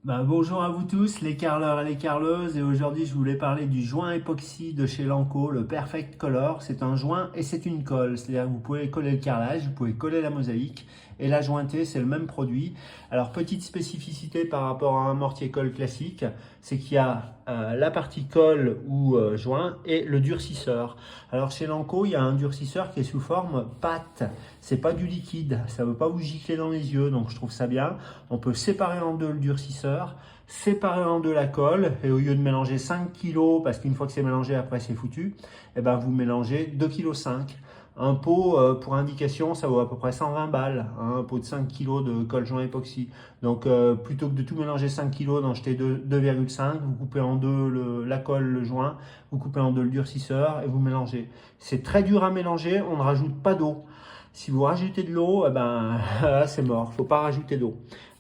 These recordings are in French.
Bonjour à vous tous, les carleurs et les carleuses, et aujourd'hui je voulais parler du joint époxy de chez Lanco, le Perfect Color. C'est un joint et c'est une colle, c'est-à-dire que vous pouvez coller le carrelage, vous pouvez coller la mosaïque et la jointer, c'est le même produit. Alors petite spécificité par rapport à un mortier colle classique, c'est qu'il y a la partie colle ou joint et le durcisseur. Alors chez Lanco, il y a un durcisseur qui est sous forme pâte, c'est pas du liquide, ça ne veut pas vous gicler dans les yeux, donc je trouve ça bien. On peut séparer en deux le durcisseur, séparer en deux la colle, et au lieu de mélanger 5 kg, parce qu'une fois que c'est mélangé, après c'est foutu, et ben vous mélangez 2,5 kg. Un pot, pour indication, ça vaut à peu près 120 balles, hein, un pot de 5 kg de colle joint époxy. Donc plutôt que de tout mélanger 5 kg, d'en jeter 2,5, vous coupez en deux la colle, le joint, vous coupez en deux le durcisseur et vous mélangez. C'est très dur à mélanger, on ne rajoute pas d'eau. Si vous rajoutez de l'eau, eh ben, c'est mort, il ne faut pas rajouter d'eau.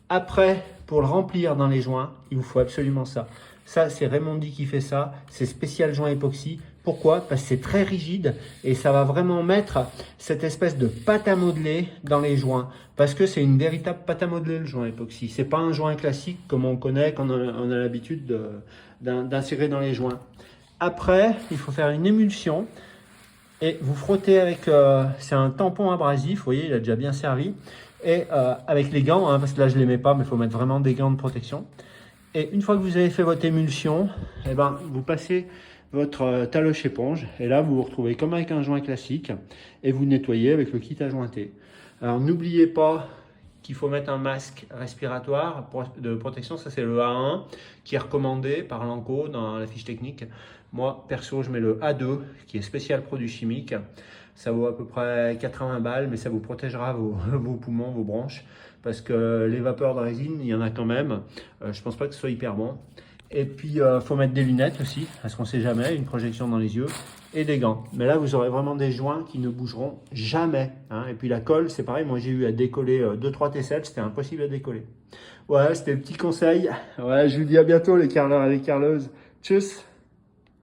Après, pour le remplir dans les joints, il vous faut absolument ça. Ça, c'est Raimondi qui fait ça, c'est spécial joint époxy. Pourquoi? Parce que c'est très rigide et ça va vraiment mettre cette espèce de pâte à modeler dans les joints. Parce que c'est une véritable pâte à modeler le joint époxy. C'est pas un joint classique comme on connaît quand on a l'habitude d'insérer dans les joints. Après, il faut faire une émulsion. Et vous frottez avec, c'est un tampon abrasif, vous voyez, il a déjà bien servi. Et avec les gants, hein, parce que là je ne les mets pas, mais il faut mettre vraiment des gants de protection. Et une fois que vous avez fait votre émulsion, eh ben, vous passez votre taloche éponge. Et là, vous vous retrouvez comme avec un joint classique. Et vous nettoyez avec le kit à jointer. Alors n'oubliez pas qu'il faut mettre un masque respiratoire de protection. Ça, c'est le A1 qui est recommandé par Lanco dans la fiche technique. Moi, perso, je mets le A2 qui est spécial produit chimique. Ça vaut à peu près 80 balles, mais ça vous protégera vos poumons, vos bronches, parce que les vapeurs de résine, il y en a quand même. Je pense pas que ce soit hyper bon. Et puis, faut mettre des lunettes aussi, parce qu'on sait jamais, une projection dans les yeux, et des gants. Mais là, vous aurez vraiment des joints qui ne bougeront jamais, hein. Et puis la colle, c'est pareil, moi j'ai eu à décoller 2-3 tesselles, c'était impossible à décoller. Voilà, c'était le petit conseil. Voilà, je vous dis à bientôt les carleurs et les carleuses. Tchuss!